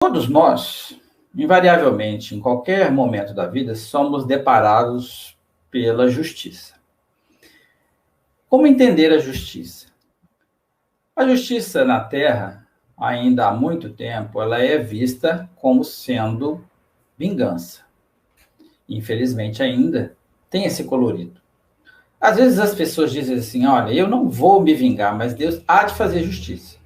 Todos nós, invariavelmente, em qualquer momento da vida, somos deparados pela justiça. Como entender a justiça? A justiça na Terra, ainda há muito tempo, ela é vista como sendo vingança. Infelizmente, ainda tem esse colorido. Às vezes as pessoas dizem assim, olha, eu não vou me vingar, mas Deus há de fazer justiça.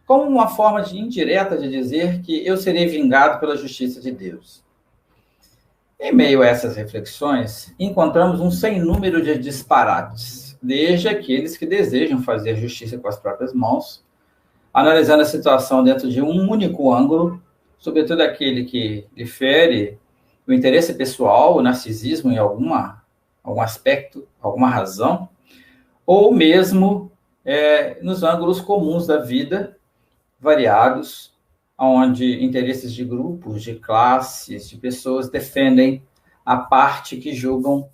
Como uma forma indireta de dizer que eu serei vingado pela justiça de Deus. Em meio a essas reflexões, encontramos um sem número de disparates, desde aqueles que desejam fazer justiça com as próprias mãos, analisando a situação dentro de um único ângulo, sobretudo aquele que lhe fere o interesse pessoal, o narcisismo em algum aspecto, alguma razão, ou mesmo nos ângulos comuns da vida, variados, onde interesses de grupos, de classes, de pessoas defendem a parte que julgam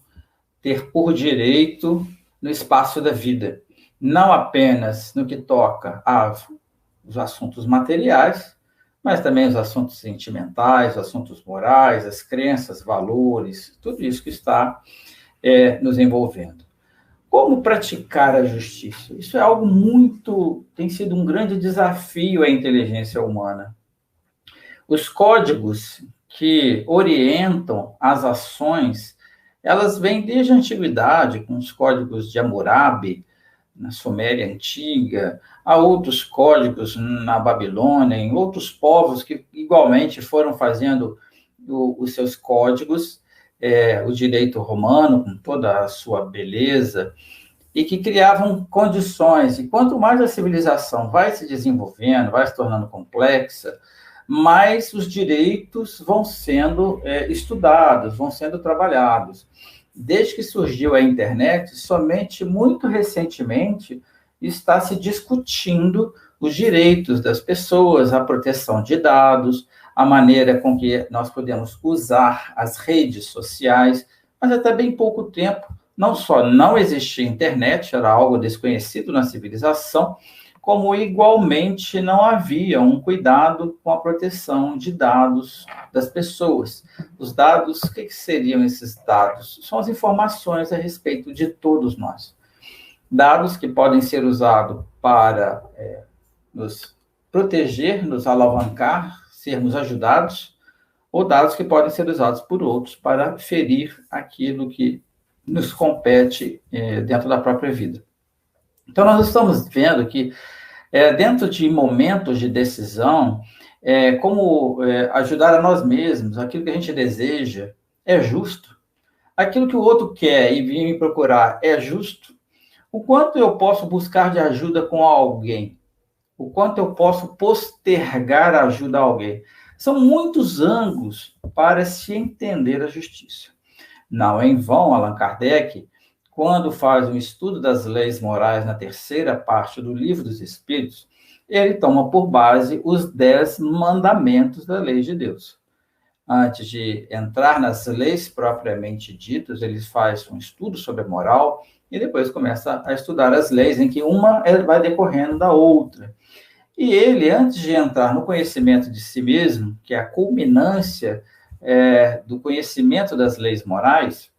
ter por direito no espaço da vida, não apenas no que toca aos assuntos materiais, mas também os assuntos sentimentais, os assuntos morais, as crenças, valores, tudo isso que está nos envolvendo. Como praticar a justiça? Isso é algo tem sido um grande desafio à inteligência humana. Os códigos que orientam as ações, elas vêm desde a antiguidade, com os códigos de Hammurabi, na Suméria Antiga, há outros códigos na Babilônia, em outros povos que igualmente foram fazendo os seus códigos, o direito romano, com toda a sua beleza, e que criavam condições. E quanto mais a civilização vai se desenvolvendo, vai se tornando complexa, mais os direitos vão sendo estudados, vão sendo trabalhados. Desde que surgiu a internet, somente muito recentemente está se discutindo os direitos das pessoas, a proteção de dados, a maneira com que nós podemos usar as redes sociais, mas até bem pouco tempo, não só não existia internet, era algo desconhecido na civilização, como igualmente não havia um cuidado com a proteção de dados das pessoas. Os dados, o que seriam esses dados? São as informações a respeito de todos nós. Dados que podem ser usados para nos proteger, nos alavancar, sermos ajudados, ou dados que podem ser usados por outros para ferir aquilo que nos compete dentro da própria vida. Então, nós estamos vendo que, dentro de momentos de decisão, como ajudar a nós mesmos, aquilo que a gente deseja é justo, aquilo que o outro quer e vir me procurar é justo, o quanto eu posso buscar de ajuda com alguém, o quanto eu posso postergar a ajuda a alguém. São muitos ângulos para se entender a justiça. Não é em vão, Allan Kardec, quando faz um estudo das leis morais na terceira parte do Livro dos Espíritos, ele toma por base os 10 mandamentos da lei de Deus. Antes de entrar nas leis propriamente ditas, ele faz um estudo sobre a moral e depois começa a estudar as leis, em que uma vai decorrendo da outra. E ele, antes de entrar no conhecimento de si mesmo, que é a culminância do conhecimento das leis morais,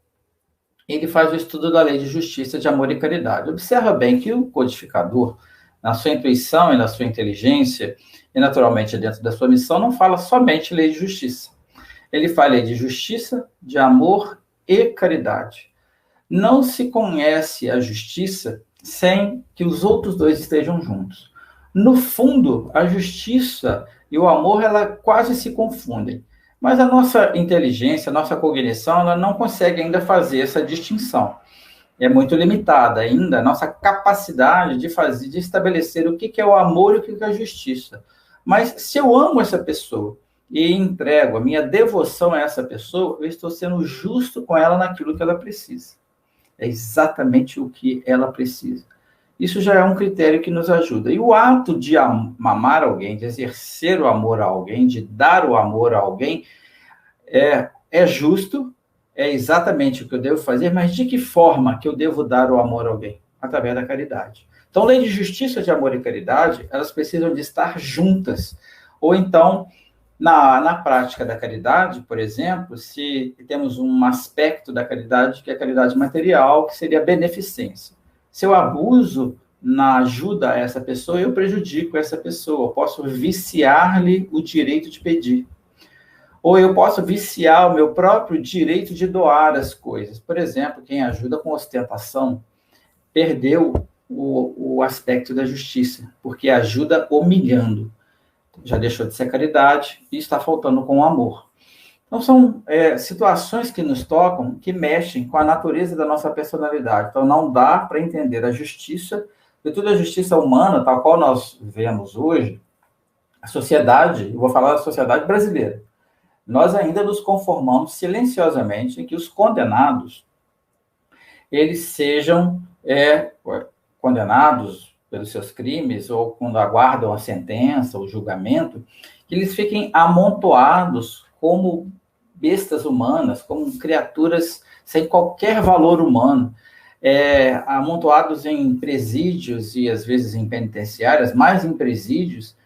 ele faz o estudo da lei de justiça, de amor e caridade. Observa bem que o codificador, na sua intuição e na sua inteligência, e naturalmente dentro da sua missão, não fala somente lei de justiça. Ele fala lei de justiça, de amor e caridade. Não se conhece a justiça sem que os outros dois estejam juntos. No fundo, a justiça e o amor, ela quase se confundem. Mas a nossa inteligência, a nossa cognição, ela não consegue ainda fazer essa distinção. É muito limitada ainda a nossa capacidade de estabelecer o que é o amor e o que é a justiça. Mas se eu amo essa pessoa e entrego a minha devoção a essa pessoa, eu estou sendo justo com ela naquilo que ela precisa. É exatamente o que ela precisa. Isso já é um critério que nos ajuda. E o ato de amar alguém, de exercer o amor a alguém, de dar o amor a alguém, é justo, é exatamente o que eu devo fazer, mas de que forma que eu devo dar o amor a alguém? Através da caridade. Então, lei de justiça, de amor e caridade, elas precisam de estar juntas. Ou então, na prática da caridade, por exemplo, se temos um aspecto da caridade que é a caridade material, que seria a beneficência. Se eu abuso na ajuda a essa pessoa, eu prejudico essa pessoa, eu posso viciar-lhe o direito de pedir. Ou eu posso viciar o meu próprio direito de doar as coisas. Por exemplo, quem ajuda com ostentação perdeu o aspecto da justiça, porque ajuda humilhando. Já deixou de ser caridade e está faltando com o amor. Então, são situações que nos tocam, que mexem com a natureza da nossa personalidade. Então, não dá para entender a justiça, e toda a justiça humana, tal qual nós vemos hoje, a sociedade, eu vou falar da sociedade brasileira, nós ainda nos conformamos silenciosamente em que os condenados, eles sejam condenados pelos seus crimes, ou quando aguardam a sentença, o julgamento, que eles fiquem amontoados como bestas humanas, como criaturas sem qualquer valor humano, amontoados em presídios e, às vezes, em penitenciárias, mais em presídios,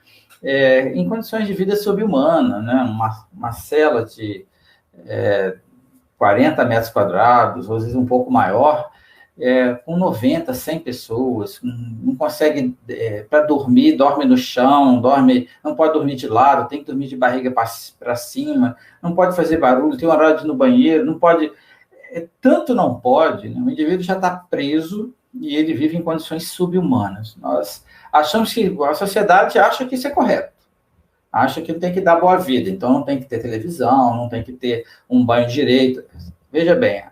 em condições de vida subhumana, né? Uma cela de 40 metros quadrados, ou às vezes um pouco maior, com 90, 100 pessoas, não consegue, para dormir, dorme no chão, não pode dormir de lado, tem que dormir de barriga para cima, não pode fazer barulho, tem horário de ir no banheiro, não pode, tanto não pode, né? O indivíduo já está preso e ele vive em condições subhumanas. Nós achamos que, a sociedade acha que isso é correto, acha que tem que dar boa vida, então não tem que ter televisão, não tem que ter um banho direito. Veja bem,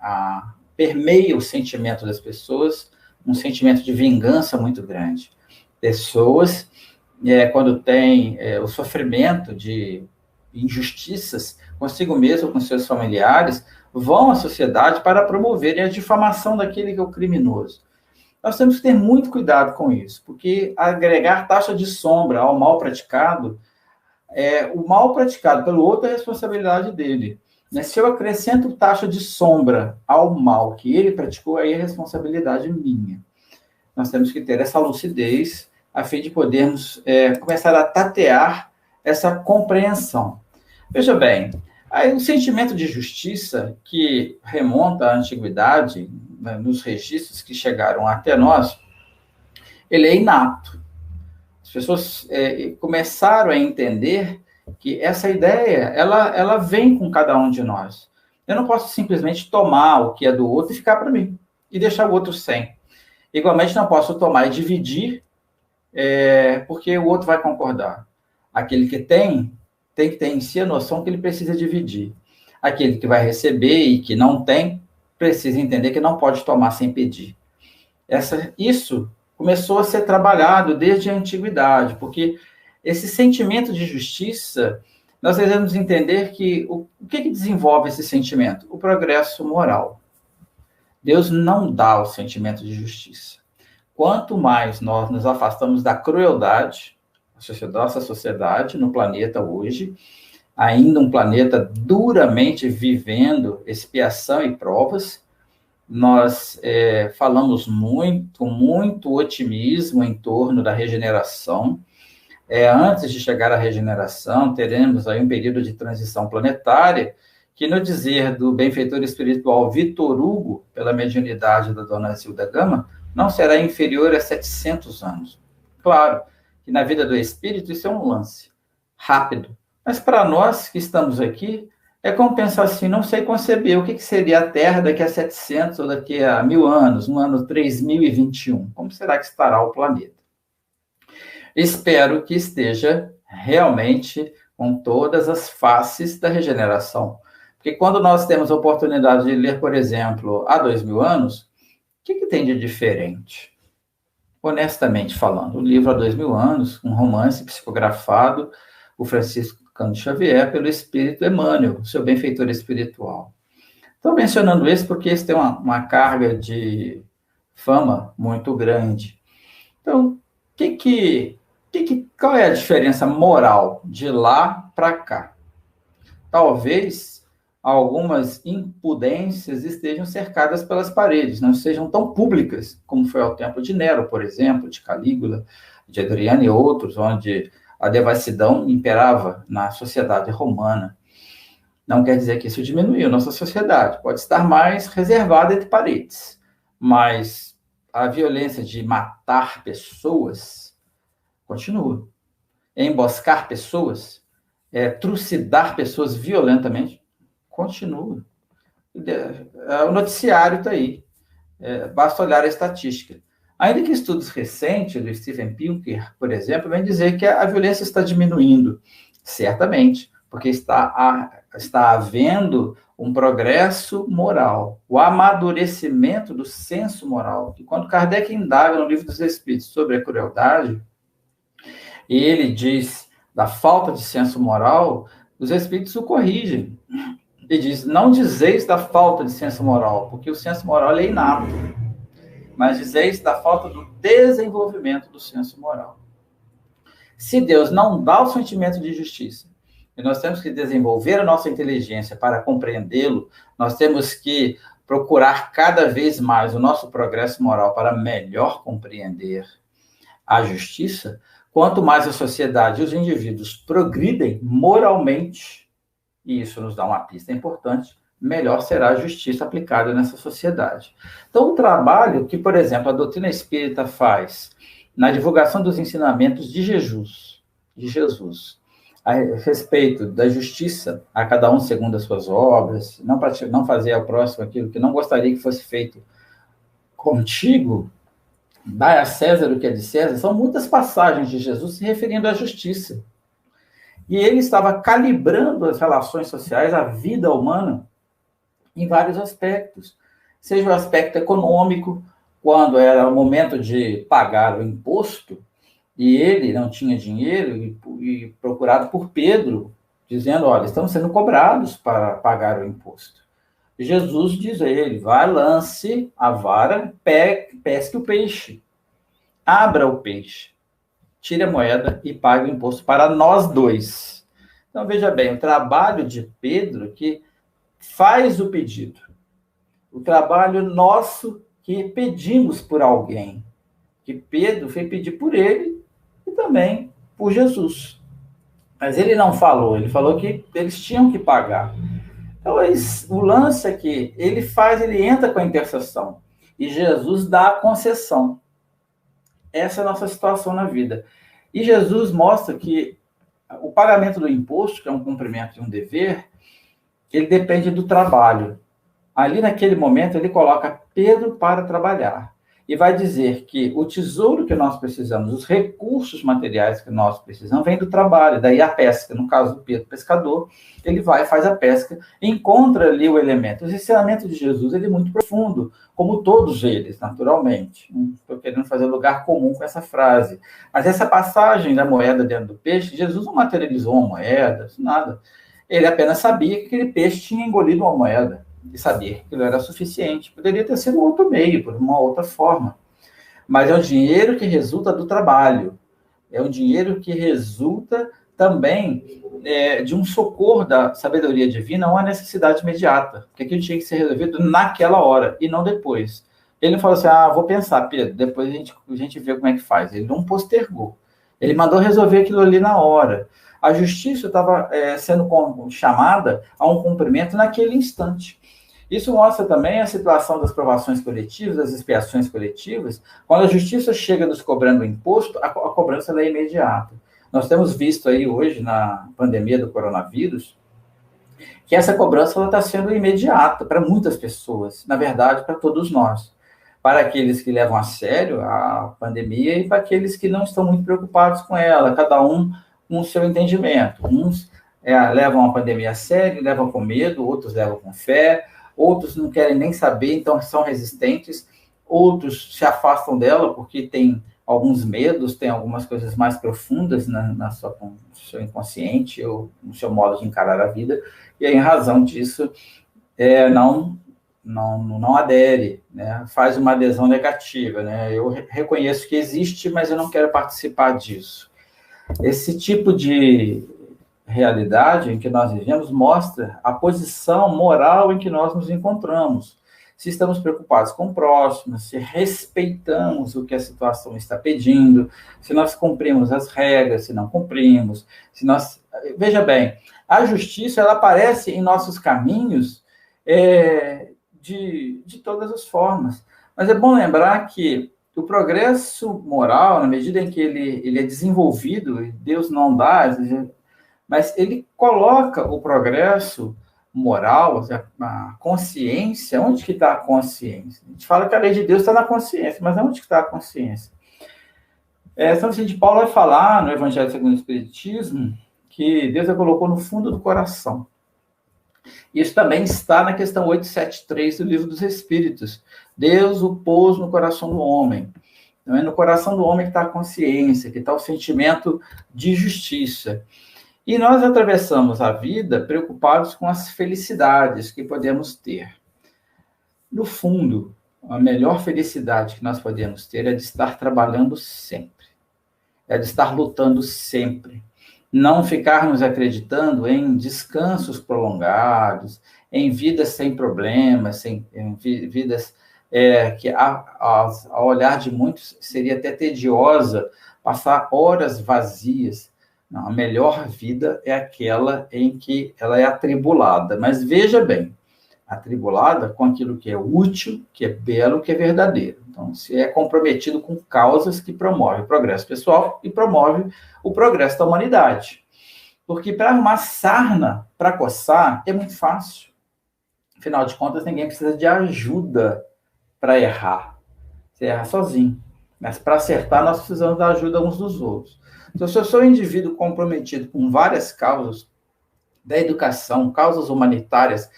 permeia o sentimento das pessoas, um sentimento de vingança muito grande. Pessoas, quando têm o sofrimento de injustiças consigo mesmo, com seus familiares, vão à sociedade para promoverem a difamação daquele que é o criminoso. Nós temos que ter muito cuidado com isso, porque agregar taxa de sombra ao mal praticado, o mal praticado pelo outro é a responsabilidade dele. Se eu acrescento taxa de sombra ao mal que ele praticou, aí é responsabilidade minha. Nós temos que ter essa lucidez a fim de podermos começar a tatear essa compreensão. Veja bem, aí o sentimento de justiça que remonta à antiguidade, né, nos registros que chegaram até nós, ele é inato. As pessoas começaram a entender que essa ideia, ela vem com cada um de nós. Eu não posso simplesmente tomar o que é do outro e ficar para mim, e deixar o outro sem. Igualmente, não posso tomar e dividir, porque o outro vai concordar. Aquele que tem que ter em si a noção que ele precisa dividir. Aquele que vai receber e que não tem, precisa entender que não pode tomar sem pedir. Isso começou a ser trabalhado desde a antiguidade, porque esse sentimento de justiça, nós devemos entender que o que desenvolve esse sentimento? O progresso moral. Deus não dá o sentimento de justiça. Quanto mais nós nos afastamos da crueldade, nossa sociedade no planeta hoje, ainda um planeta duramente vivendo expiação e provas, nós falamos muito otimismo em torno da regeneração. Antes de chegar à regeneração, teremos aí um período de transição planetária, que no dizer do benfeitor espiritual Vitor Hugo, pela mediunidade da dona Zilda Gama, não será inferior a 700 anos. Claro que na vida do espírito isso é um lance rápido, mas para nós que estamos aqui, é como pensar assim, não sei conceber o que seria a Terra daqui a 700 ou daqui a 1000 anos, no ano 3021. Como será que estará o planeta? Espero que esteja realmente com todas as faces da regeneração. Porque quando nós temos a oportunidade de ler, por exemplo, há 2000 anos, o que tem de diferente? Honestamente falando, o livro há 2000 anos, um romance psicografado, o Francisco Cândido Xavier, pelo Espírito Emmanuel, seu benfeitor espiritual. Estou mencionando isso porque isso tem uma carga de fama muito grande. Então, qual é a diferença moral de lá para cá? Talvez algumas impudências estejam cercadas pelas paredes, não sejam tão públicas como foi ao tempo de Nero, por exemplo, de Calígula, de Adriano e outros, onde a devassidão imperava na sociedade romana. Não quer dizer que isso diminuiu nossa sociedade, pode estar mais reservada entre paredes, mas a violência de matar pessoas continua. Emboscar pessoas, trucidar pessoas violentamente, continua. O noticiário está aí. Basta olhar a estatística. Ainda que estudos recentes do Steven Pinker, por exemplo, vêm dizer que a violência está diminuindo, certamente, porque está havendo um progresso moral, o amadurecimento do senso moral. E quando Kardec indaga no Livro dos Espíritos sobre a crueldade, e ele diz da falta de senso moral, os Espíritos o corrigem. E diz, não dizeis da falta de senso moral, porque o senso moral é inato, mas dizeis da falta do desenvolvimento do senso moral. Se Deus não dá o sentimento de justiça, e nós temos que desenvolver a nossa inteligência para compreendê-lo, nós temos que procurar cada vez mais o nosso progresso moral para melhor compreender a justiça, quanto mais a sociedade e os indivíduos progridem moralmente, e isso nos dá uma pista importante, melhor será a justiça aplicada nessa sociedade. Então, o trabalho que, por exemplo, a doutrina espírita faz na divulgação dos ensinamentos de Jesus, a respeito da justiça, a cada um segundo as suas obras, não fazer ao próximo aquilo que não gostaria que fosse feito contigo, dai a César o que é de César, são muitas passagens de Jesus se referindo à justiça. E ele estava calibrando as relações sociais, a vida humana, em vários aspectos. Seja o aspecto econômico, quando era o momento de pagar o imposto, e ele não tinha dinheiro, e procurado por Pedro, dizendo, olha, estamos sendo cobrados para pagar o imposto. E Jesus diz a ele, vai, lance a vara, pesque o peixe, abra o peixe, tire a moeda e pague o imposto para nós dois. Então, veja bem, o trabalho de Pedro que faz o pedido. O trabalho nosso que pedimos por alguém. Que Pedro foi pedir por ele e também por Jesus. Mas ele não falou, ele falou que eles tinham que pagar. Então, o lance é que ele entra com a intercessão. E Jesus dá a concessão. Essa é a nossa situação na vida. E Jesus mostra que o pagamento do imposto, que é um cumprimento de um dever, ele depende do trabalho. Ali, naquele momento, ele coloca Pedro para trabalhar. E vai dizer que o tesouro que nós precisamos, os recursos materiais que nós precisamos, vem do trabalho. Daí a pesca. No caso do Pedro, pescador, ele vai, faz a pesca, encontra ali o elemento. O ensinamento de Jesus ele é muito profundo, como todos eles, naturalmente. Não estou querendo fazer lugar comum com essa frase. Mas essa passagem da moeda dentro do peixe, Jesus não materializou uma moeda, nada. Ele apenas sabia que aquele peixe tinha engolido uma moeda. E sabia que aquilo era suficiente. Poderia ter sido outro meio, por uma outra forma. Mas é um dinheiro que resulta do trabalho. É um dinheiro que resulta também de um socorro da sabedoria divina a uma necessidade imediata. Porque aquilo tinha que ser resolvido naquela hora e não depois. Ele não falou assim, vou pensar, Pedro, depois a gente vê como é que faz. Ele não postergou. Ele mandou resolver aquilo ali na hora. A justiça estava sendo chamada a um cumprimento naquele instante. Isso mostra também a situação das provações coletivas, das expiações coletivas. Quando a justiça chega nos cobrando o imposto, a cobrança é imediata. Nós temos visto aí hoje, na pandemia do coronavírus, que essa cobrança está sendo imediata para muitas pessoas, na verdade, para todos nós. Para aqueles que levam a sério a pandemia e para aqueles que não estão muito preocupados com ela, cada um com o seu entendimento. Uns levam a pandemia a sério, levam com medo, outros levam com fé, outros não querem nem saber, então são resistentes, outros se afastam dela porque têm alguns medos, têm algumas coisas mais profundas no seu inconsciente ou no seu modo de encarar a vida, e aí, em razão disso, não adere, né? Faz uma adesão negativa. Né? Eu reconheço que existe, mas eu não quero participar disso. Esse tipo de realidade em que nós vivemos mostra a posição moral em que nós nos encontramos. se estamos preocupados com o próximo, se respeitamos o que a situação está pedindo, se nós cumprimos as regras, se não cumprimos, se nós... Veja bem, a justiça, ela aparece em nossos caminhos de todas as formas. Mas é bom lembrar que o progresso moral, na medida em que ele é desenvolvido, e Deus não dá, mas ele coloca o progresso moral, a consciência, onde que está a consciência? A gente fala que a lei de Deus está na consciência, mas onde que está a consciência? São Vicente de Paulo vai falar no Evangelho segundo o Espiritismo que Deus a colocou no fundo do coração. Isso também está na questão 873 do Livro dos Espíritos. Deus o pôs no coração do homem. Então, é no coração do homem que está a consciência, que está o sentimento de justiça. E nós atravessamos a vida preocupados com as felicidades que podemos ter. No fundo, a melhor felicidade que nós podemos ter é de estar trabalhando sempre. É de estar lutando sempre. Não ficarmos acreditando em descansos prolongados, em vidas sem problemas, em vidas que, ao olhar de muitos, seria até tediosa passar horas vazias. Não, a melhor vida é aquela em que ela é atribulada. Mas veja bem, atribulada com aquilo que é útil, que é belo, que é verdadeiro. Então, se é comprometido com causas que promovem o progresso pessoal e promove o progresso da humanidade. Porque para arrumar sarna para coçar é muito fácil. Afinal de contas, ninguém precisa de ajuda para errar. Você erra sozinho. Mas para acertar, nós precisamos da ajuda uns dos outros. Então, se eu sou um indivíduo comprometido com várias causas da educação, causas humanitárias,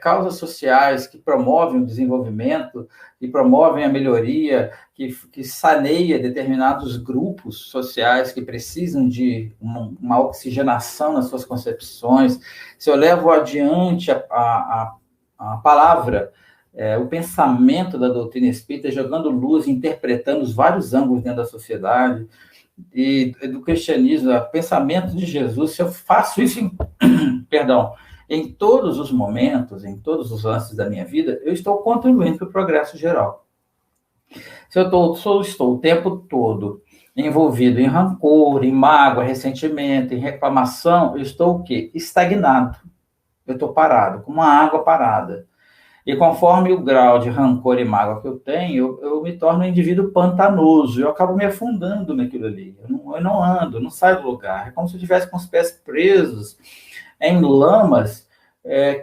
causas sociais que promovem o desenvolvimento, que promovem a melhoria, que saneia determinados grupos sociais que precisam de uma oxigenação nas suas concepções, se eu levo adiante a palavra, o pensamento da doutrina espírita, jogando luz, interpretando os vários ângulos dentro da sociedade, e do cristianismo, o pensamento de Jesus, se eu faço isso em todos os momentos, em todos os lances da minha vida, eu estou contribuindo para o progresso geral. Se eu estou o tempo todo envolvido em rancor, em mágoa, ressentimento, em reclamação, eu estou o quê? Estagnado. Eu estou parado, como uma água parada. E conforme o grau de rancor e mágoa que eu tenho, eu me torno um indivíduo pantanoso, eu acabo me afundando naquilo ali. Eu não ando, não saio do lugar. É como se eu estivesse com os pés presos em lamas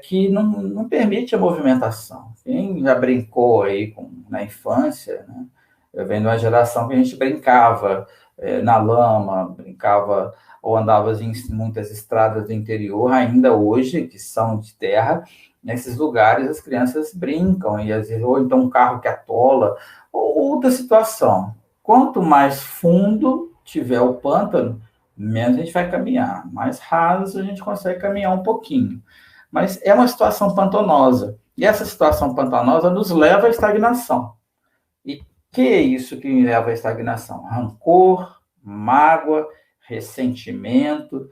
que não permite a movimentação. Quem já brincou aí na infância, né? Eu venho de uma geração que a gente brincava na lama, brincava ou andava em muitas estradas do interior, ainda hoje, que são de terra. Nesses lugares as crianças brincam, e às vezes, ou então um carro que atola, ou outra situação. Quanto mais fundo tiver o pântano, menos a gente vai caminhar. Mais raso a gente consegue caminhar um pouquinho. Mas é uma situação pantanosa. E essa situação pantanosa nos leva à estagnação. E que é isso que me leva à estagnação? Rancor, mágoa, ressentimento,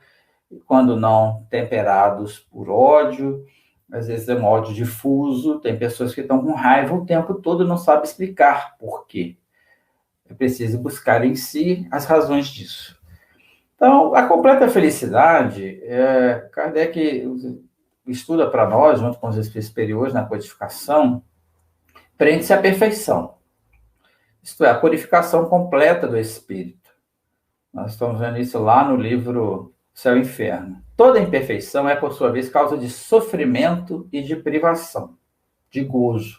quando não temperados por ódio. Às vezes é um ódio difuso, tem pessoas que estão com raiva o tempo todo e não sabem explicar por quê. É preciso buscar em si as razões disso. Então, a completa felicidade, Kardec estuda para nós, junto com os espíritos superiores na codificação, prende-se à perfeição. Isto é, a purificação completa do espírito. Nós estamos vendo isso lá no livro Céu e Inferno. Toda imperfeição é, por sua vez, causa de sofrimento e de privação, de gozo.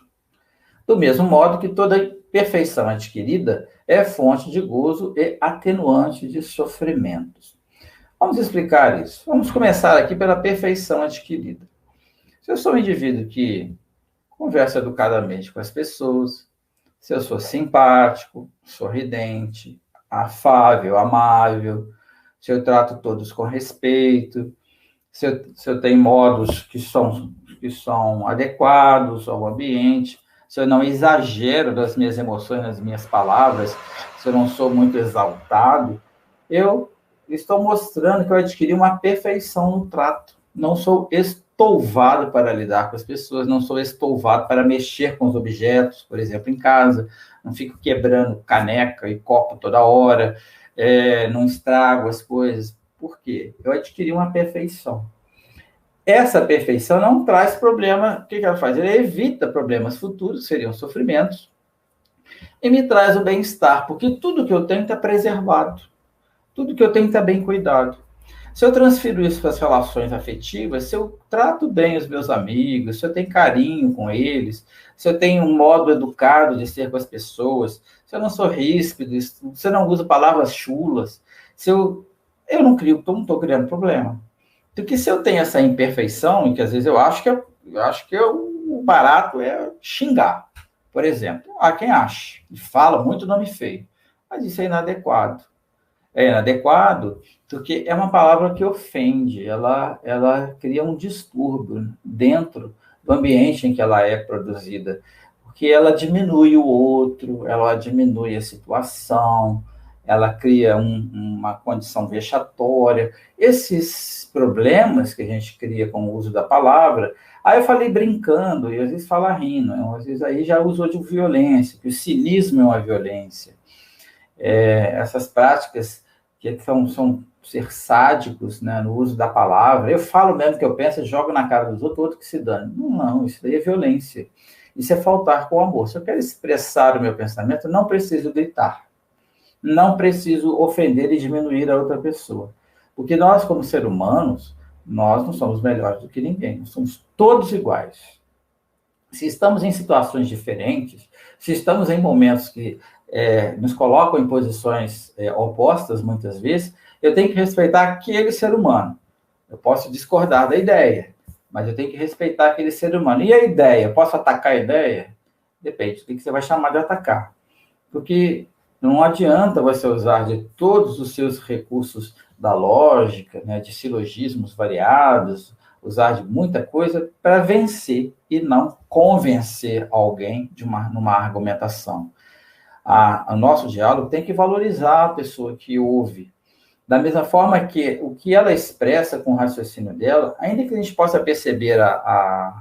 Do mesmo modo que toda perfeição adquirida é fonte de gozo e atenuante de sofrimentos. Vamos explicar isso. Vamos começar aqui pela perfeição adquirida. Se eu sou um indivíduo que conversa educadamente com as pessoas, se eu sou simpático, sorridente, afável, amável, se eu trato todos com respeito, se eu tenho modos que são adequados ao ambiente, se eu não exagero das minhas emoções, nas minhas palavras, se eu não sou muito exaltado, eu estou mostrando que eu adquiri uma perfeição no trato. Não sou estouvado para lidar com as pessoas, não sou estouvado para mexer com os objetos, por exemplo, em casa, não fico quebrando caneca e copo toda hora, não estrago as coisas. Por quê? Eu adquiri uma perfeição. Essa perfeição não traz problema. O que ela faz? Ela evita problemas futuros, que seriam sofrimentos, e me traz o bem-estar, porque tudo que eu tenho está preservado, tudo que eu tenho está bem cuidado. Se eu transfiro isso para as relações afetivas, se eu trato bem os meus amigos, se eu tenho carinho com eles, se eu tenho um modo educado de ser com as pessoas, se eu não sou ríspido, se eu não uso palavras chulas, se eu não crio, não estou criando problema. Porque se eu tenho essa imperfeição, e que às vezes o barato é xingar, por exemplo. Há quem ache, e fala muito nome feio, mas isso é inadequado. É inadequado porque é uma palavra que ofende, ela cria um distúrbio dentro do ambiente em que ela é produzida, porque ela diminui o outro, ela diminui a situação, ela cria uma condição vexatória. Esses problemas que a gente cria com o uso da palavra, aí eu falei brincando, e às vezes fala rindo, às vezes aí já usou de violência, que o cinismo é uma violência. Essas práticas que são ser sádicos, né, no uso da palavra. Eu falo mesmo que eu penso, jogo na cara dos outros, outro que se dane. Não, isso daí é violência. Isso é faltar com amor. Se eu quero expressar o meu pensamento, não preciso gritar. Não preciso ofender e diminuir a outra pessoa. Porque nós, como seres humanos, nós não somos melhores do que ninguém. Nós somos todos iguais. Se estamos em situações diferentes, se estamos em momentos que nos colocam em posições opostas, muitas vezes, eu tenho que respeitar aquele ser humano. Eu posso discordar da ideia, mas eu tenho que respeitar aquele ser humano. E a ideia? Eu posso atacar a ideia? Depende do que você vai chamar de atacar. Porque não adianta você usar de todos os seus recursos da lógica, né, de silogismos variados, usar de muita coisa para vencer e não convencer alguém numa argumentação. O nosso diálogo tem que valorizar a pessoa que ouve. Da mesma forma que o que ela expressa com o raciocínio dela, ainda que a gente possa perceber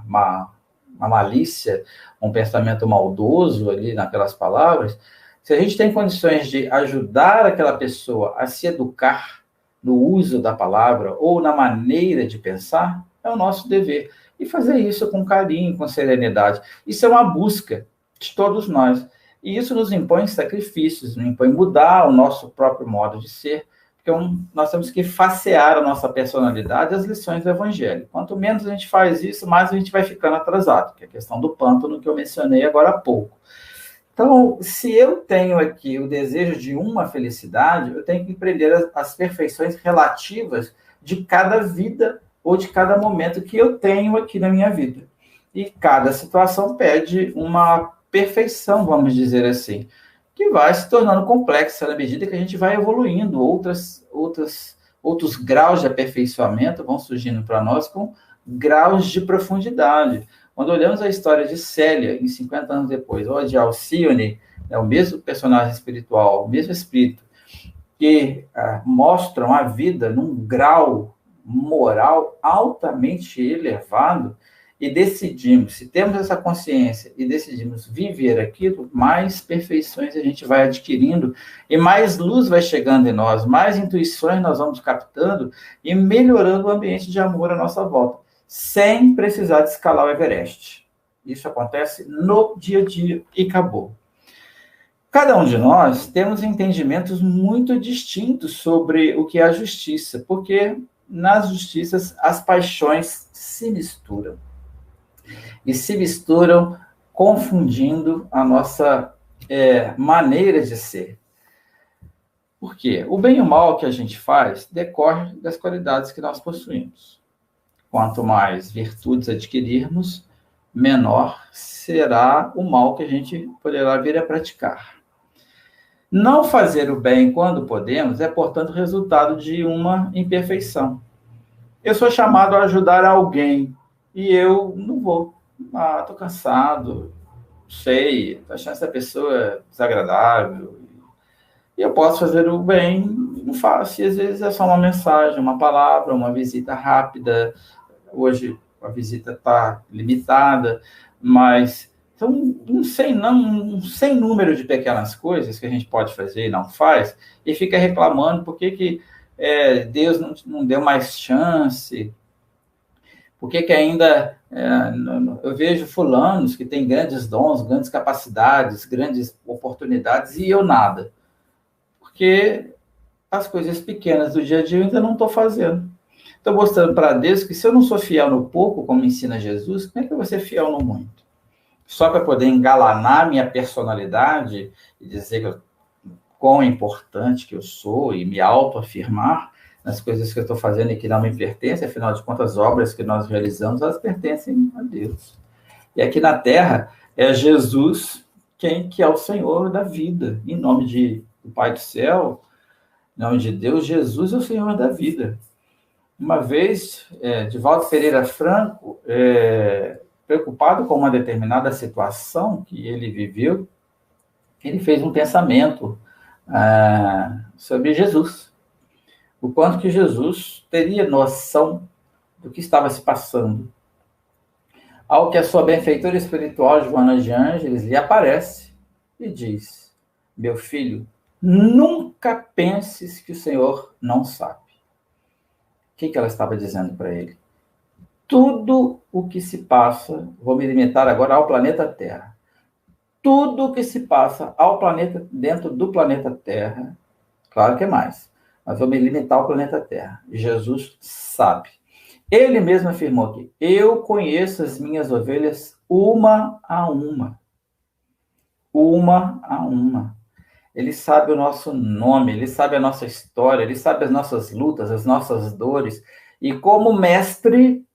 uma malícia, um pensamento maldoso ali naquelas palavras, se a gente tem condições de ajudar aquela pessoa a se educar no uso da palavra ou na maneira de pensar, é o nosso dever. E fazer isso com carinho, com serenidade. Isso é uma busca de todos nós. E isso nos impõe sacrifícios, nos impõe mudar o nosso próprio modo de ser, porque nós temos que facear a nossa personalidade às lições do Evangelho. Quanto menos a gente faz isso, mais a gente vai ficando atrasado, que é a questão do pântano que eu mencionei agora há pouco. Então, se eu tenho aqui o desejo de uma felicidade, eu tenho que empreender as perfeições relativas de cada vida ou de cada momento que eu tenho aqui na minha vida. E cada situação pede uma perfeição, vamos dizer assim, que vai se tornando complexa na medida que a gente vai evoluindo. Outros graus de aperfeiçoamento vão surgindo para nós com graus de profundidade. Quando olhamos a história de Célia, em 50 anos depois, ou de Alcione, o mesmo personagem espiritual, o mesmo espírito, que mostram a vida num grau moral altamente elevado, e decidimos, se temos essa consciência e decidimos viver aquilo, mais perfeições a gente vai adquirindo e mais luz vai chegando em nós, mais intuições nós vamos captando e melhorando o ambiente de amor à nossa volta, sem precisar de escalar o Everest. Isso acontece no dia a dia e acabou. Cada um de nós temos entendimentos muito distintos sobre o que é a justiça, porque nas justiças as paixões se misturam. E se misturam confundindo a nossa maneira de ser. Por quê? O bem e o mal que a gente faz decorre das qualidades que nós possuímos. Quanto mais virtudes adquirirmos, menor será o mal que a gente poderá vir a praticar. Não fazer o bem quando podemos é, portanto, resultado de uma imperfeição. Eu sou chamado a ajudar alguém e eu não vou. Estou cansado, sei, estou achando essa pessoa desagradável. E eu posso fazer o bem, não faço. E às vezes é só uma mensagem, uma palavra, uma visita rápida. Hoje a visita está limitada, mas então, um sem número de pequenas coisas que a gente pode fazer e não faz, e fica reclamando por que Deus não deu mais chance, por que ainda eu vejo fulanos que têm grandes dons, grandes capacidades, grandes oportunidades, e eu nada. Porque as coisas pequenas do dia a dia eu ainda não estou fazendo. Estou mostrando para Deus que se eu não sou fiel no pouco, como ensina Jesus, como é que eu vou ser fiel no muito? Só para poder engalanar minha personalidade e dizer quão importante que eu sou e me autoafirmar nas coisas que eu estou fazendo e que não me pertencem, afinal de contas, as obras que nós realizamos, elas pertencem a Deus. E aqui na Terra é Jesus que é o Senhor da vida. Em nome do Pai do Céu, em nome de Deus, Jesus é o Senhor da vida. Uma vez, Divaldo Pereira Franco, preocupado com uma determinada situação que ele viveu, ele fez um pensamento sobre Jesus. O quanto que Jesus teria noção do que estava se passando. Ao que a sua benfeitora espiritual, Joana de Ângeles, lhe aparece e diz: meu filho, nunca penses que o Senhor não sabe. O que ela estava dizendo para ele? Tudo o que se passa, vou me limitar agora ao planeta Terra, tudo o que se passa ao planeta, dentro do planeta Terra, claro que é mais, mas vou me limitar ao planeta Terra. Jesus sabe. Ele mesmo afirmou que eu conheço as minhas ovelhas uma a uma. Uma a uma. Ele sabe o nosso nome, ele sabe a nossa história, ele sabe as nossas lutas, as nossas dores. E como mestre,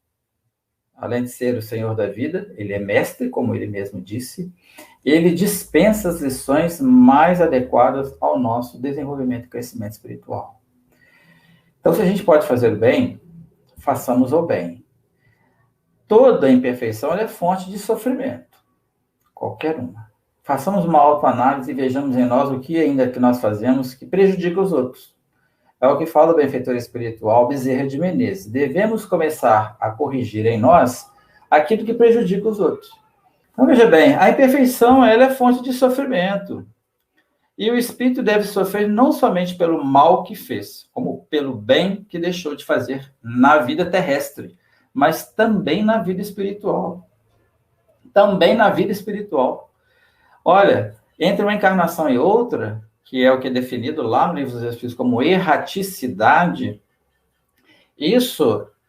além de ser o Senhor da vida, ele é mestre, como ele mesmo disse, ele dispensa as lições mais adequadas ao nosso desenvolvimento e crescimento espiritual. Então, se a gente pode fazer o bem, façamos o bem. Toda imperfeição é fonte de sofrimento. Qualquer uma. Façamos uma autoanálise e vejamos em nós o que ainda que nós fazemos que prejudica os outros. É o que fala o benfeitor espiritual Bezerra de Menezes. Devemos começar a corrigir em nós aquilo que prejudica os outros. Então, veja bem, a imperfeição ela é fonte de sofrimento. E o espírito deve sofrer não somente pelo mal que fez, como pelo bem que deixou de fazer na vida terrestre, mas também na vida espiritual. Também na vida espiritual. Olha, entre uma encarnação e outra, que é o que é definido lá no Livro dos Espíritos como erraticidade,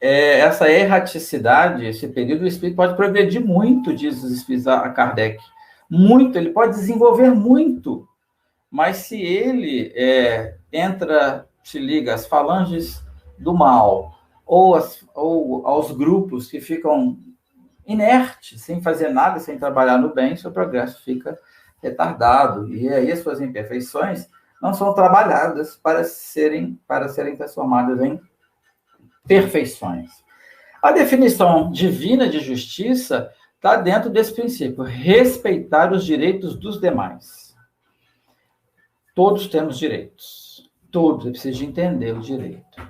essa erraticidade, esse período, o espírito pode progredir muito, diz os espíritos a Kardec. Muito, ele pode desenvolver muito. Mas se ele se liga às falanges do mal, ou aos grupos que ficam inertes, sem fazer nada, sem trabalhar no bem, seu progresso fica retardado. E aí as suas imperfeições não são trabalhadas para serem transformadas em perfeições. A definição divina de justiça está dentro desse princípio: respeitar os direitos dos demais. Todos temos direitos. Todos. É preciso entender o direito.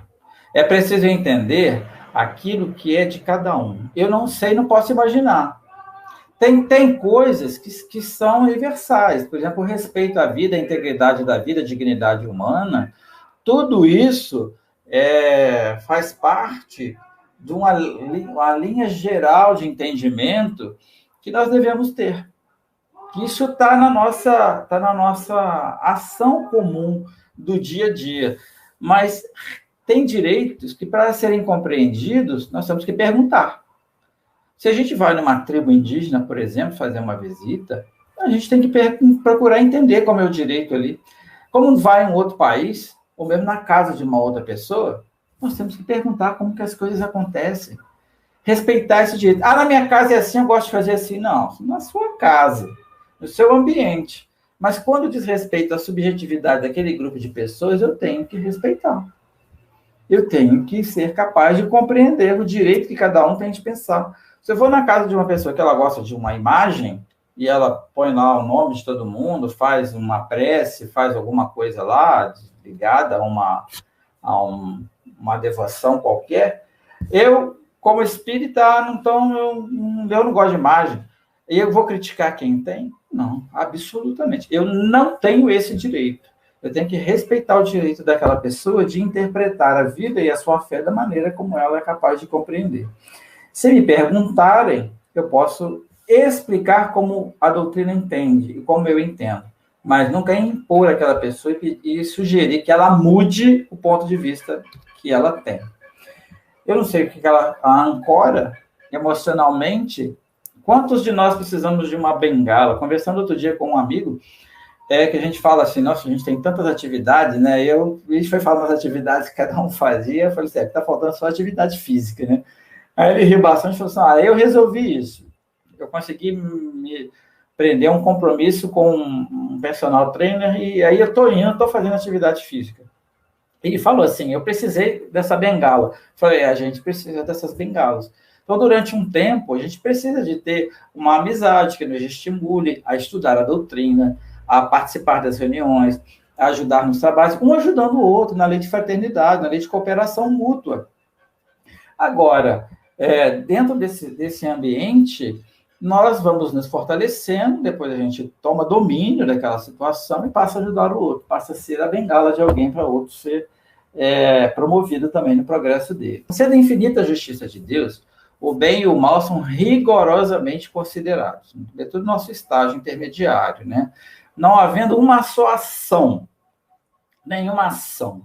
É preciso entender aquilo que é de cada um. Eu não sei, não posso imaginar. Tem coisas que são universais. Por exemplo, o respeito à vida, a integridade da vida, a dignidade humana. Tudo isso faz parte de uma linha geral de entendimento que nós devemos ter. Isso está na nossa ação comum do dia a dia. Mas tem direitos que, para serem compreendidos, nós temos que perguntar. Se a gente vai numa tribo indígena, por exemplo, fazer uma visita, a gente tem que procurar entender como é o direito ali. Como vai em um outro país, ou mesmo na casa de uma outra pessoa, nós temos que perguntar como que as coisas acontecem. Respeitar esse direito. Na minha casa é assim, eu gosto de fazer assim. Não, na sua casa, no seu ambiente. Mas quando diz respeito à subjetividade daquele grupo de pessoas, eu tenho que respeitar. Eu tenho que ser capaz de compreender o direito que cada um tem de pensar. Se eu for na casa de uma pessoa que ela gosta de uma imagem, e ela põe lá o nome de todo mundo, faz uma prece, faz alguma coisa lá, ligada a uma devoção qualquer, eu como espírita, então eu não gosto de imagem. E eu vou criticar quem tem? Não, absolutamente. Eu não tenho esse direito. Eu tenho que respeitar o direito daquela pessoa de interpretar a vida e a sua fé da maneira como ela é capaz de compreender. Se me perguntarem, eu posso explicar como a doutrina entende e como eu entendo, mas nunca impor àquela pessoa e sugerir que ela mude o ponto de vista que ela tem. Eu não sei o que ela ancora emocionalmente. Quantos de nós precisamos de uma bengala? Conversando outro dia com um amigo, que a gente fala assim, nossa, a gente tem tantas atividades, né? A gente foi falando das atividades que cada um fazia, eu falei assim, tá faltando só atividade física, né? Aí ele riu bastante e falou assim, eu resolvi isso. Eu consegui me prender um compromisso com um personal trainer e aí eu estou fazendo atividade física. Ele falou assim, eu precisei dessa bengala. Falei, a gente precisa dessas bengalas. Então, durante um tempo, a gente precisa de ter uma amizade que nos estimule a estudar a doutrina, a participar das reuniões, a ajudar nos trabalhos, um ajudando o outro na lei de fraternidade, na lei de cooperação mútua. Agora, dentro desse ambiente, nós vamos nos fortalecendo, depois a gente toma domínio daquela situação e passa a ajudar o outro, passa a ser a bengala de alguém para o outro ser promovido também no progresso dele. Sendo a infinita justiça de Deus, o bem e o mal são rigorosamente considerados, sobretudo no nosso estágio intermediário, né? Não havendo uma só ação, nenhuma ação,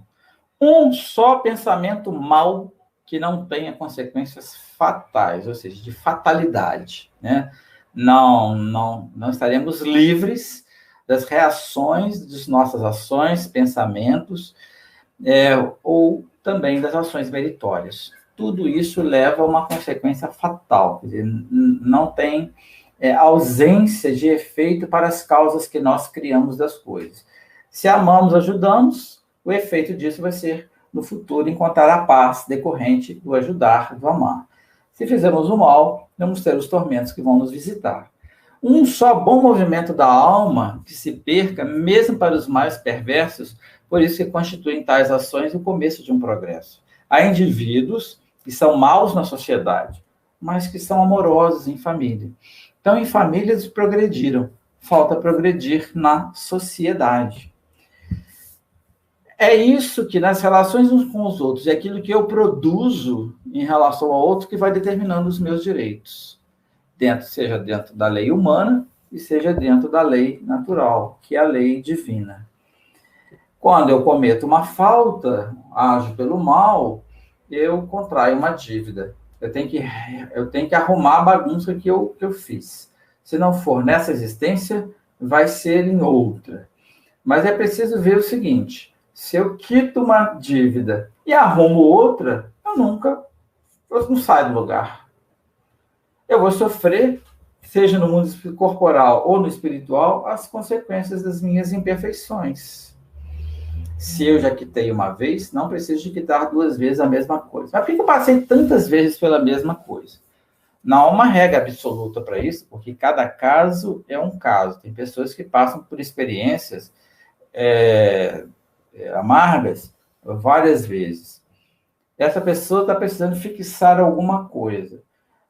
um só pensamento mal que não tenha consequências fatais, ou seja, de fatalidade, né? Não estaremos livres das reações das nossas ações, pensamentos, ou também das ações meritórias. Tudo isso leva a uma consequência fatal, quer dizer, não tem ausência de efeito para as causas que nós criamos das coisas. Se amamos, ajudamos, o efeito disso vai ser, no futuro, encontrar a paz decorrente do ajudar, do amar. Se fizermos o mal, vamos ter os tormentos que vão nos visitar. Um só bom movimento da alma que se perca, mesmo para os mais perversos, por isso que constituem tais ações o começo de um progresso. Há indivíduos que são maus na sociedade, mas que são amorosos em família. Então, em família, eles progrediram. Falta progredir na sociedade. É isso que, nas relações uns com os outros, é aquilo que eu produzo em relação ao outro que vai determinando os meus direitos. Seja dentro da lei humana e seja dentro da lei natural, que é a lei divina. Quando eu cometo uma falta, ajo pelo mal, eu contraio uma dívida. Eu tenho que arrumar a bagunça que eu fiz. Se não for nessa existência, vai ser em outra. Mas é preciso ver o seguinte, se eu quito uma dívida e arrumo outra, eu não saio do lugar. Eu vou sofrer, seja no mundo corporal ou no espiritual, as consequências das minhas imperfeições. Se eu já quitei uma vez, não preciso de quitar 2 vezes a mesma coisa. Mas por que eu passei tantas vezes pela mesma coisa? Não há uma regra absoluta para isso, porque cada caso é um caso. Tem pessoas que passam por experiências amargas várias vezes. Essa pessoa está precisando fixar alguma coisa.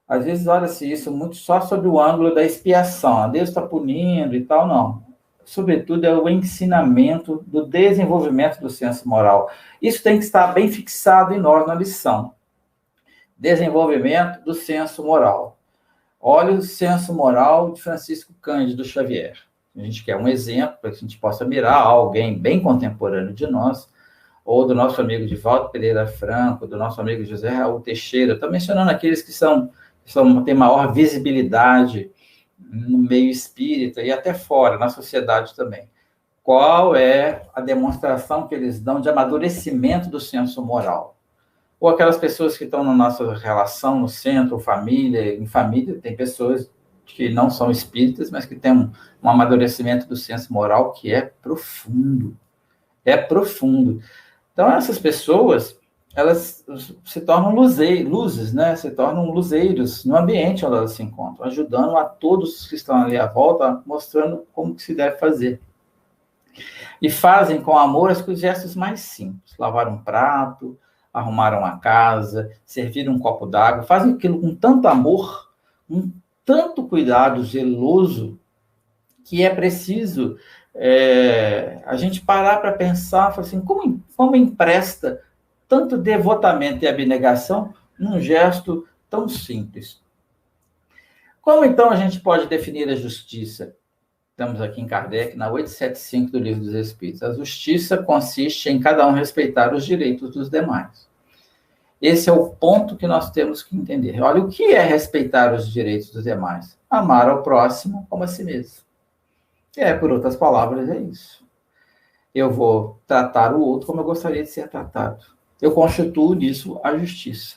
Às vezes olha-se isso muito só sob o ângulo da expiação. Deus está punindo e tal, não. Sobretudo, é o ensinamento do desenvolvimento do senso moral. Isso tem que estar bem fixado em nós na lição. Desenvolvimento do senso moral. Olha o senso moral de Francisco Cândido Xavier. A gente quer um exemplo para que a gente possa mirar alguém bem contemporâneo de nós, ou do nosso amigo Divaldo Pereira Franco, do nosso amigo José Raul Teixeira. Estou mencionando aqueles que têm maior visibilidade no meio espírita e até fora, na sociedade também. Qual é a demonstração que eles dão de amadurecimento do senso moral? Ou aquelas pessoas que estão na nossa relação, no centro, família, em família, tem pessoas que não são espíritas, mas que têm um amadurecimento do senso moral que é profundo. É profundo. Então, essas pessoas, elas se tornam luzes, né? Se tornam luzeiros no ambiente onde elas se encontram, ajudando a todos que estão ali à volta, mostrando como que se deve fazer. E fazem com amor os gestos mais simples. Lavar um prato, arrumaram a casa, serviram um copo d'água, fazem aquilo com tanto amor, com tanto cuidado zeloso, que é preciso a gente parar para pensar, assim, como empresta tanto devotamento e abnegação num gesto tão simples. Como, então, a gente pode definir a justiça? Estamos aqui em Kardec, na 875 do Livro dos Espíritos. A justiça consiste em cada um respeitar os direitos dos demais. Esse é o ponto que nós temos que entender. Olha, o que é respeitar os direitos dos demais? Amar ao próximo como a si mesmo. Por outras palavras, é isso. Eu vou tratar o outro como eu gostaria de ser tratado. Eu constituo nisso a justiça.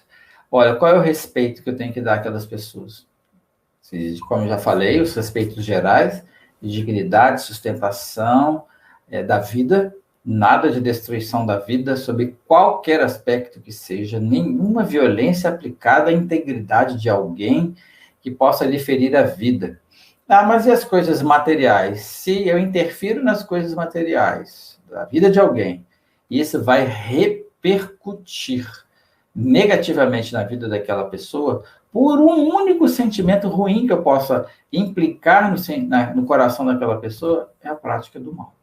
Olha, qual é o respeito que eu tenho que dar àquelas pessoas? Como eu já falei, os respeitos gerais, de dignidade, sustentação da vida, nada de destruição da vida, sob qualquer aspecto que seja, nenhuma violência aplicada à integridade de alguém que possa lhe ferir a vida. Mas e as coisas materiais? Se eu interfiro nas coisas materiais da vida de alguém, isso vai repercutir negativamente na vida daquela pessoa, por um único sentimento ruim que eu possa implicar no coração daquela pessoa, é a prática do mal.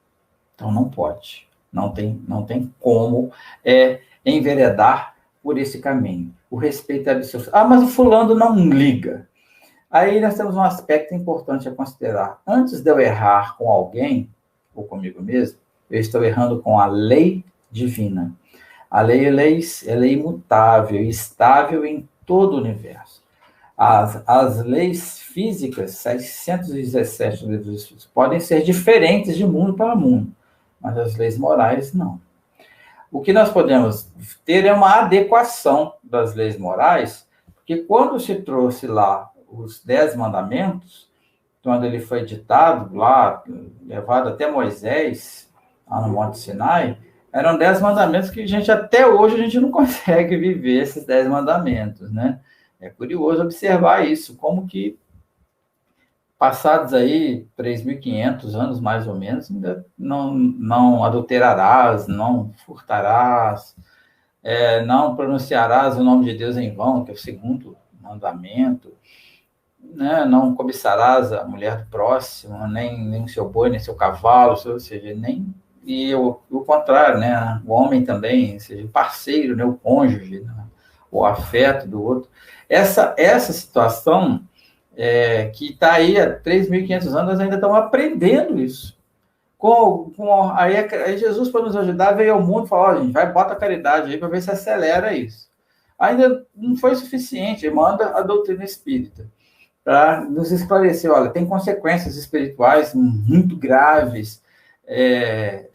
Então, não pode. Não tem como enveredar por esse caminho. O respeito é absoluto. Mas o fulano não liga. Aí nós temos um aspecto importante a considerar. Antes de eu errar com alguém, ou comigo mesmo, eu estou errando com a lei divina. A lei é lei imutável, estável em todo o universo. As leis físicas, 617 do Livro dos Espíritos, podem ser diferentes de mundo para mundo, mas as leis morais, não. O que nós podemos ter é uma adequação das leis morais, porque quando se trouxe lá os 10 mandamentos, quando ele foi ditado lá, levado até Moisés, lá no Monte Sinai, eram 10 mandamentos que até hoje a gente não consegue viver esses 10 mandamentos, né? É curioso observar isso, como que passados aí 3.500 anos, mais ou menos, ainda não adulterarás, não furtarás, não pronunciarás o nome de Deus em vão, que é o segundo mandamento, né? Não cobiçarás a mulher do próximo, nem seu boi, nem seu cavalo, ou seja, o contrário, né? O homem também, ou seja, o parceiro, né? O cônjuge, né? O afeto do outro. Essa situação que está aí há 3.500 anos, nós ainda estamos aprendendo isso. Aí Jesus, para nos ajudar, veio ao mundo e falou, gente, bota a caridade aí para ver se acelera isso. Ainda não foi suficiente, manda a doutrina espírita para nos esclarecer, olha, tem consequências espirituais muito graves,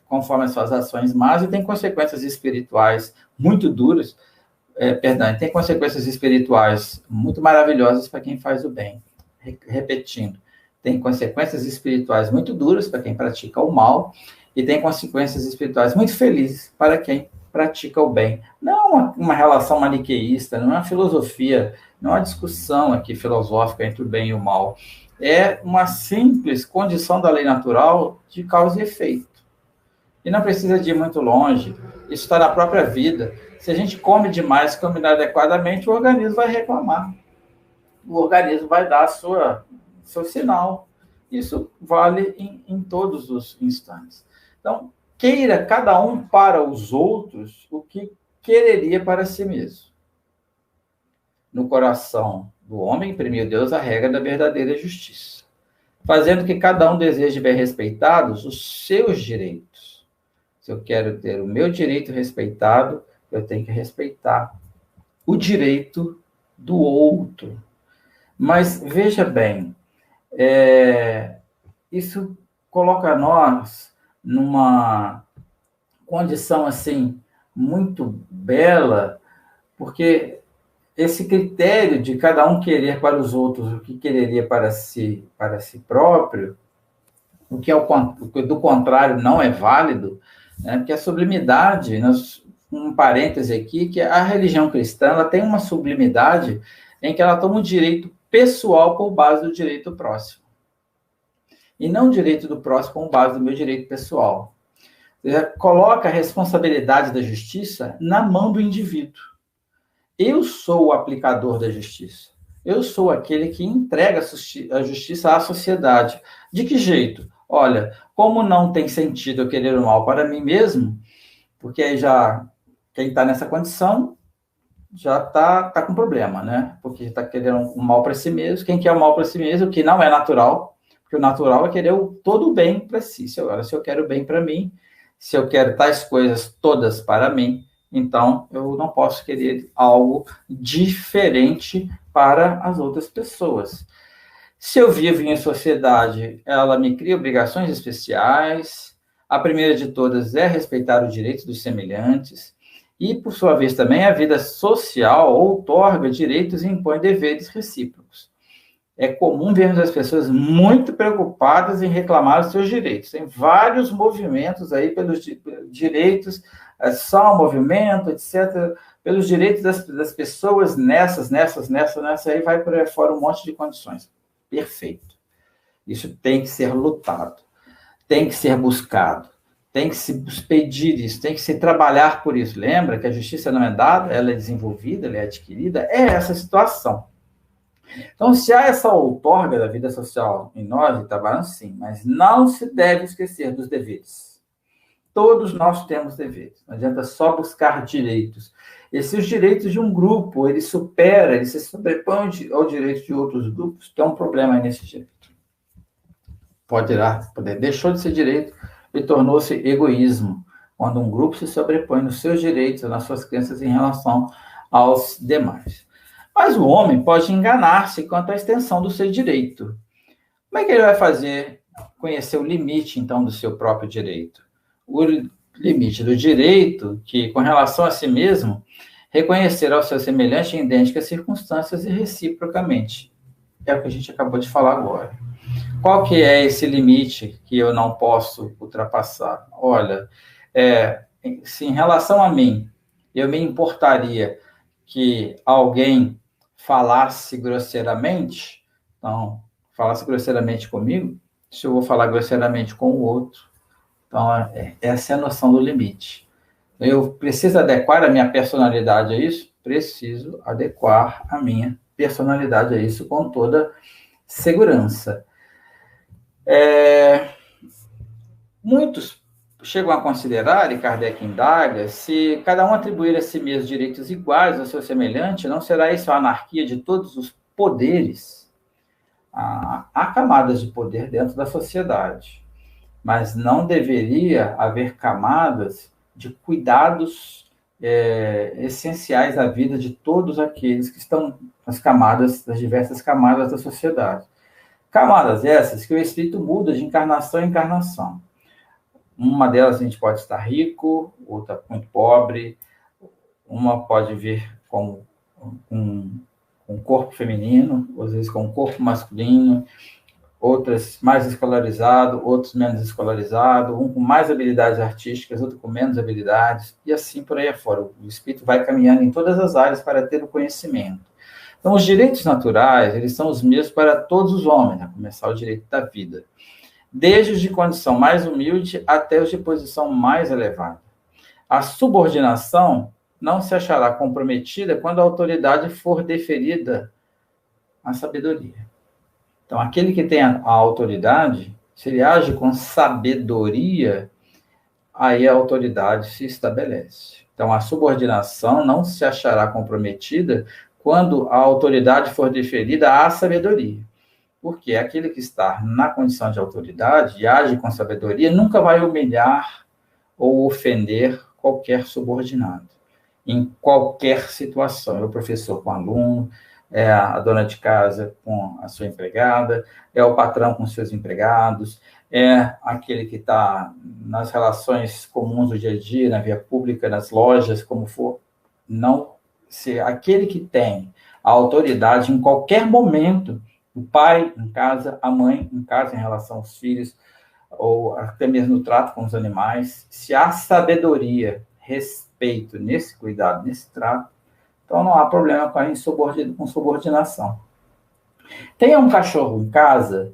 conforme as suas ações más, e tem consequências espirituais muito duras, tem consequências espirituais muito maravilhosas para quem faz o bem. Repetindo, tem consequências espirituais muito duras para quem pratica o mal, e tem consequências espirituais muito felizes para quem pratica o bem. Não uma relação maniqueísta, não é uma filosofia, não é uma discussão aqui filosófica entre o bem e o mal. É uma simples condição da lei natural de causa e efeito. E não precisa de ir muito longe, isso está na própria vida. Se a gente come demais, come inadequadamente, o organismo vai reclamar. O organismo vai dar seu sinal. Isso vale em todos os instantes. Então, queira cada um para os outros o que quereria para si mesmo. No coração do homem, imprimiu Deus a regra da verdadeira justiça, fazendo que cada um deseje ver respeitados os seus direitos. Se eu quero ter o meu direito respeitado, eu tenho que respeitar o direito do outro. Mas, veja bem, isso coloca nós numa condição, assim, muito bela, porque esse critério de cada um querer para os outros o que quereria para si próprio, o que do contrário não é válido, né? Porque a sublimidade, um parêntese aqui, que a religião cristã ela tem uma sublimidade em que ela toma o direito pessoal por base do direito próximo. E não o direito do próximo com base no meu direito pessoal. Coloca a responsabilidade da justiça na mão do indivíduo. Eu sou o aplicador da justiça. Eu sou aquele que entrega a justiça à sociedade. De que jeito? Olha, como não tem sentido eu querer o mal para mim mesmo, porque aí já quem está nessa condição já está com problema, né? Porque está querendo o mal para si mesmo. Quem quer o mal para si mesmo, o que não é natural, porque o natural é querer todo o bem para si. Se eu quero o bem para mim, se eu quero tais coisas todas para mim, então eu não posso querer algo diferente para as outras pessoas. Se eu vivo em sociedade, ela me cria obrigações especiais. A primeira de todas é respeitar os direitos dos semelhantes. E, por sua vez, também a vida social outorga direitos e impõe deveres recíprocos. É comum vermos as pessoas muito preocupadas em reclamar os seus direitos. Tem vários movimentos aí pelos direitos, só um movimento, etc., pelos direitos das pessoas nessa, aí vai por aí fora um monte de condições. Perfeito. Isso tem que ser lutado, tem que ser buscado, tem que se pedir isso, tem que se trabalhar por isso. Lembra que a justiça não é dada, ela é desenvolvida, ela é adquirida? É essa situação. Então, se há essa outorga da vida social em nós, Itabaiana, sim, mas não se deve esquecer dos deveres. Todos nós temos deveres, não adianta só buscar direitos. E se os direitos de um grupo, ele se sobrepõe ao direito de outros grupos, tem um problema aí nesse direito. Deixou de ser direito e tornou-se egoísmo, quando um grupo se sobrepõe nos seus direitos, nas suas crenças em relação aos demais. Mas o homem pode enganar-se quanto à extensão do seu direito. Como é que ele vai fazer conhecer o limite, então, do seu próprio direito? O limite do direito, que, com relação a si mesmo, reconhecer ao seu semelhante em idênticas circunstâncias e reciprocamente. É o que a gente acabou de falar agora. Qual que é esse limite que eu não posso ultrapassar? Olha, se em relação a mim, eu me importaria que alguém falasse grosseiramente, então, falasse grosseiramente comigo, se eu vou falar grosseiramente com o outro. Então, essa é a noção do limite. Eu preciso adequar a minha personalidade a isso? Preciso adequar a minha personalidade a isso com toda segurança. Muitos chegam a considerar, e Kardec indaga, se cada um atribuir a si mesmo direitos iguais ao seu semelhante, não será isso a anarquia de todos os poderes? Há camadas de poder dentro da sociedade, mas não deveria haver camadas de cuidados essenciais à vida de todos aqueles que estão nas diversas camadas da sociedade. Camadas essas que o espírito muda de encarnação em encarnação. Uma delas a gente pode estar rico, outra muito pobre, uma pode vir com um corpo feminino, às vezes com um corpo masculino, outras mais escolarizado, outros menos escolarizado, um com mais habilidades artísticas, outro com menos habilidades, e assim por aí afora. O espírito vai caminhando em todas as áreas para ter o conhecimento. Então, os direitos naturais, eles são os mesmos para todos os homens, a começar o direito da vida, desde os de condição mais humilde até os de posição mais elevada. A subordinação não se achará comprometida quando a autoridade for deferida à sabedoria. Então, aquele que tem a autoridade, se ele age com sabedoria, aí a autoridade se estabelece. Então, a subordinação não se achará comprometida quando a autoridade for deferida à sabedoria. Porque aquele que está na condição de autoridade e age com sabedoria nunca vai humilhar ou ofender qualquer subordinado, em qualquer situação. É o professor com o aluno, é a dona de casa com a sua empregada, é o patrão com seus empregados, é aquele que está nas relações comuns do dia a dia, na via pública, nas lojas, como for. Não ser aquele que tem a autoridade em qualquer momento, o pai em casa, a mãe em casa em relação aos filhos, ou até mesmo no trato com os animais, se há sabedoria, respeito nesse cuidado, nesse trato, então não há problema com subordinação. Tenha um cachorro em casa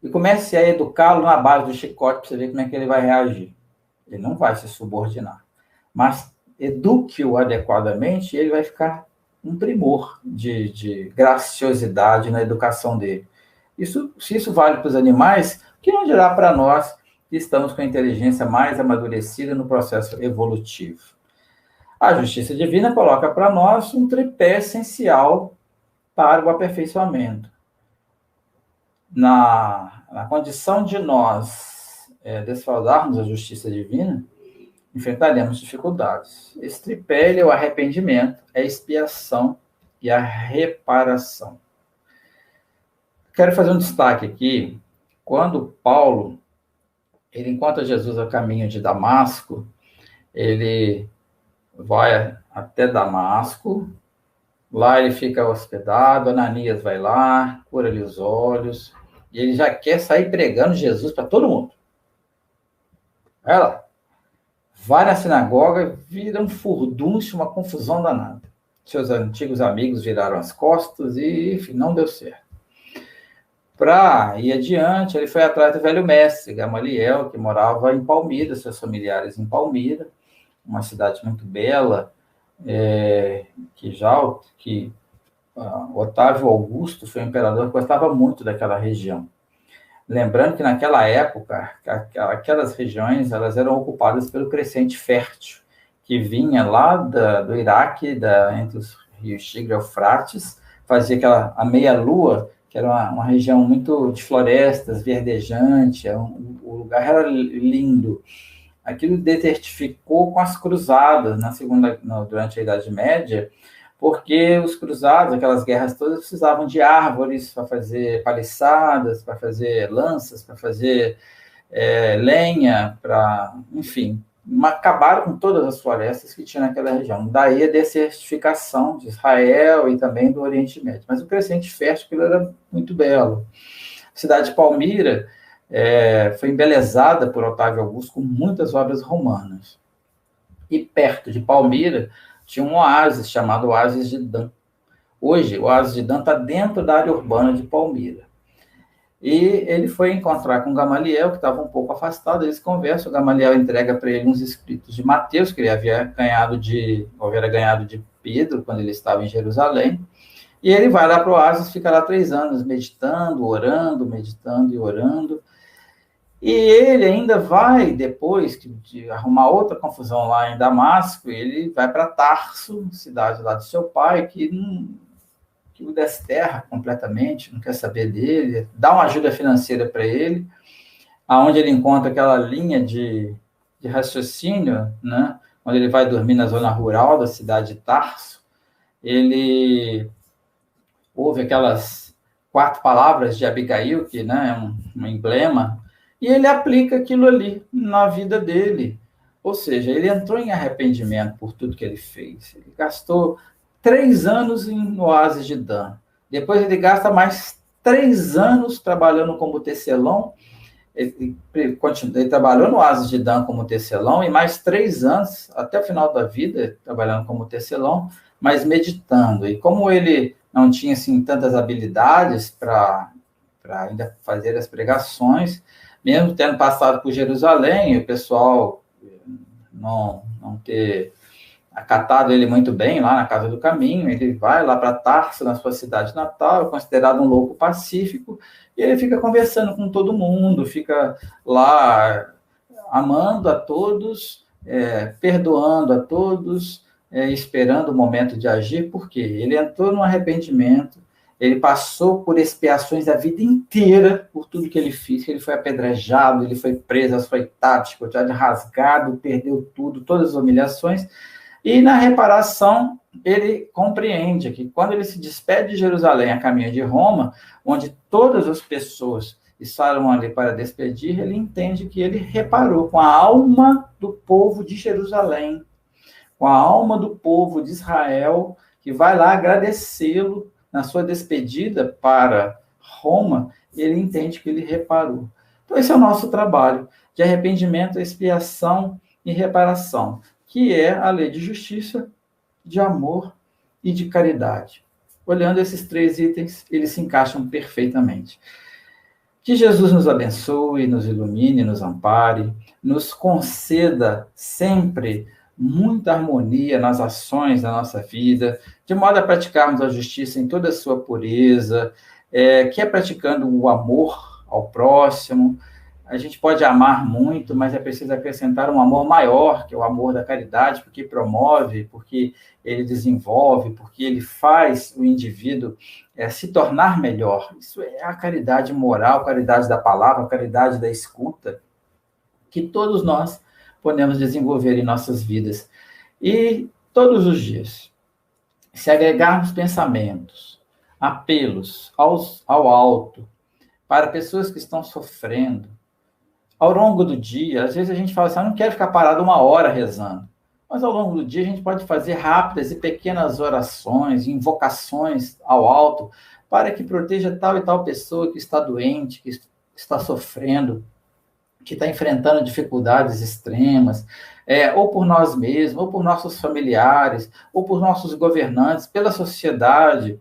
e comece a educá-lo na base do chicote para você ver como é que ele vai reagir. ele não vai se subordinar. Mas eduque-o adequadamente, ele vai ficar um primor de graciosidade na educação dele. Se isso vale para os animais, que não dirá para nós que estamos com a inteligência mais amadurecida no processo evolutivo? A justiça divina coloca para nós um tripé essencial para o aperfeiçoamento. Na condição de nós desfraudarmos a justiça divina, enfrentaremos dificuldades. Esse tripé é o arrependimento, a expiação e a reparação. Quero fazer um destaque aqui. Quando Paulo ele encontra Jesus a caminho de Damasco, ele vai até Damasco, lá ele fica hospedado, Ananias vai lá, cura-lhe os olhos, e ele já quer sair pregando Jesus para todo mundo. Vai lá. Vai na sinagoga, vira um furdúncio, uma confusão danada. Seus antigos amigos viraram as costas e, enfim, não deu certo. Para ir adiante, ele foi atrás do velho mestre, Gamaliel, que morava em Palmira, seus familiares em Palmira, uma cidade muito bela, que Otávio Augusto foi um imperador que gostava muito daquela região. Lembrando que naquela época, aquelas regiões elas eram ocupadas pelo crescente fértil, que vinha lá do Iraque, entre os rios Tigre e Eufrates, fazia a meia-lua, que era uma região muito de florestas, verdejante, o lugar era lindo. Aquilo desertificou com as cruzadas durante a Idade Média, porque os cruzados, aquelas guerras todas, precisavam de árvores para fazer paliçadas, para fazer lanças, para fazer lenha, enfim, acabaram com todas as florestas que tinha naquela região. Daí a desertificação de Israel e também do Oriente Médio. Mas o crescente fértil era muito belo. A cidade de Palmira foi embelezada por Otávio Augusto com muitas obras romanas. E perto de Palmira tinha um oásis chamado Oásis de Dan. Hoje, o Oásis de Dan está dentro da área urbana de Palmira. E ele foi encontrar com Gamaliel, que estava um pouco afastado, eles conversam, o Gamaliel entrega para ele uns escritos de Mateus, que ele havia ganhado de Pedro, quando ele estava em Jerusalém, e ele vai lá para o oásis, fica lá 3 anos, meditando, orando, meditando e orando, e ele ainda vai, depois de arrumar outra confusão lá em Damasco, ele vai para Tarso, cidade lá do seu pai, que o desterra completamente, não quer saber dele, dá uma ajuda financeira para ele, aonde ele encontra aquela linha de raciocínio, né, onde ele vai dormir na zona rural da cidade de Tarso, ele ouve aquelas 4 palavras de Abigail, que, né, é um emblema, e ele aplica aquilo ali na vida dele. Ou seja, ele entrou em arrependimento por tudo que ele fez. Ele gastou 3 anos no oásis de Dan. Depois ele gasta mais 3 anos trabalhando como tecelão. Ele trabalhou no oásis de Dan como tecelão e mais 3 anos, até o final da vida, trabalhando como tecelão, mas meditando. E como ele não tinha assim, tantas habilidades para ainda fazer as pregações, mesmo tendo passado por Jerusalém, o pessoal não ter acatado ele muito bem lá na Casa do Caminho, ele vai lá para Tarso, na sua cidade natal, é considerado um louco pacífico, e ele fica conversando com todo mundo, fica lá amando a todos, perdoando a todos, esperando o momento de agir, porque ele entrou no arrependimento, ele passou por expiações a vida inteira por tudo que ele fez, ele foi apedrejado, ele foi preso, açoitado, chicoteado, rasgado, perdeu tudo, todas as humilhações, e na reparação ele compreende que quando ele se despede de Jerusalém a caminho de Roma, onde todas as pessoas estavam ali para despedir, ele entende que ele reparou com a alma do povo de Jerusalém, com a alma do povo de Israel, que vai lá agradecê-lo na sua despedida para Roma, ele entende que ele reparou. Então, esse é o nosso trabalho de arrependimento, expiação e reparação, que é a lei de justiça, de amor e de caridade. Olhando esses 3 itens, eles se encaixam perfeitamente. Que Jesus nos abençoe, nos ilumine, nos ampare, nos conceda sempre muita harmonia nas ações da nossa vida, de modo a praticarmos a justiça em toda a sua pureza, que é praticando o amor ao próximo. A gente pode amar muito, mas é preciso acrescentar um amor maior, que é o amor da caridade, porque promove, porque ele desenvolve, porque ele faz o indivíduo se tornar melhor. Isso é a caridade moral, a caridade da palavra, a caridade da escuta, que todos nós podemos desenvolver em nossas vidas. E todos os dias, se agregarmos pensamentos, apelos ao alto, para pessoas que estão sofrendo, ao longo do dia, às vezes a gente fala assim, eu não quero ficar parado 1 hora rezando. Mas ao longo do dia a gente pode fazer rápidas e pequenas orações, invocações ao alto, para que proteja tal e tal pessoa que está doente, que está sofrendo, que está enfrentando dificuldades extremas, ou por nós mesmos, ou por nossos familiares, ou por nossos governantes, pela sociedade,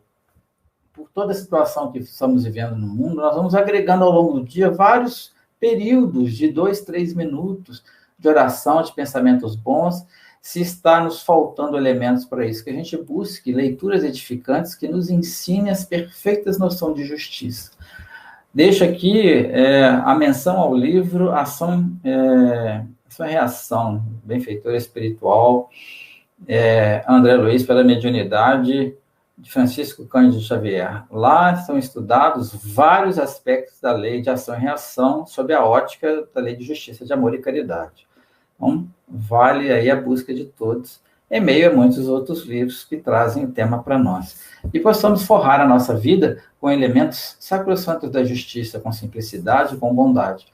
por toda a situação que estamos vivendo no mundo. Nós vamos agregando ao longo do dia vários períodos de 2, 3 minutos de oração, de pensamentos bons. Se está nos faltando elementos para isso, que a gente busque leituras edificantes que nos ensinem as perfeitas noções de justiça. Deixo aqui a menção ao livro Ação e Reação, benfeitor espiritual, André Luiz, pela mediunidade, de Francisco Cândido Xavier. Lá são estudados vários aspectos da lei de ação e reação sob a ótica da lei de justiça, de amor e caridade. Então, vale aí a busca de todos, em meio a muitos outros livros que trazem o tema para nós. E possamos forrar a nossa vida com elementos sacrossantos da justiça, com simplicidade e com bondade,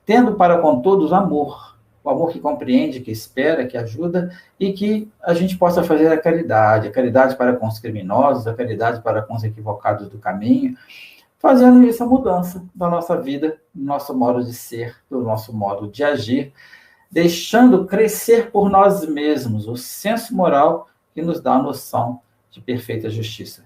tendo para com todos amor, o amor que compreende, que espera, que ajuda, e que a gente possa fazer a caridade para com os criminosos, a caridade para com os equivocados do caminho, fazendo essa mudança da nossa vida, do nosso modo de ser, do nosso modo de agir, deixando crescer por nós mesmos o senso moral que nos dá a noção de perfeita justiça.